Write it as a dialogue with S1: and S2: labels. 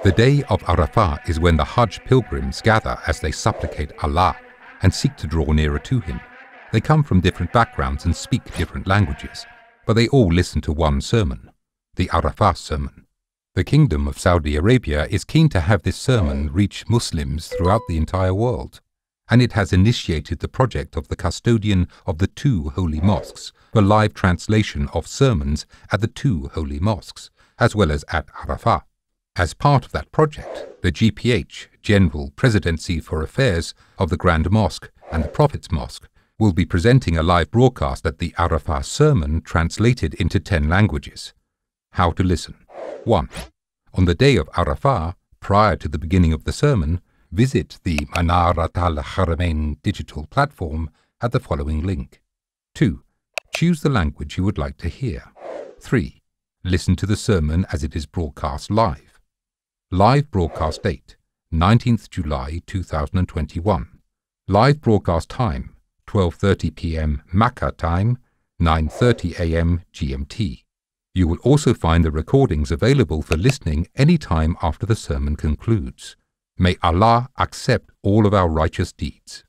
S1: The day of Arafah is when the Hajj pilgrims gather as they supplicate Allah and seek to draw nearer to Him. They come from different backgrounds and speak different languages, but they all listen to one sermon, the Arafah Sermon. The Kingdom of Saudi Arabia is keen to have this sermon reach Muslims throughout the entire world, and it has initiated the project of the custodian of the two holy mosques for live translation of sermons at the two holy mosques, as well as at Arafah. As part of that project, the GPH, General Presidency for Affairs of the Grand Mosque and the Prophet's Mosque, will be presenting a live broadcast at the Arafah Sermon translated into 10 languages. How to listen. 1. On the day of Arafah, prior to the beginning of the sermon, visit the Manarat al-Haramain digital platform at the following link. 2. Choose the language you would like to hear. 3. Listen to the sermon as it is broadcast live. Live broadcast date, 19th July 2021. Live broadcast time, 12:30 p.m. Makkah time, 9:30 a.m. GMT. You will also find the recordings available for listening any time after the sermon concludes. May Allah accept all of our righteous deeds.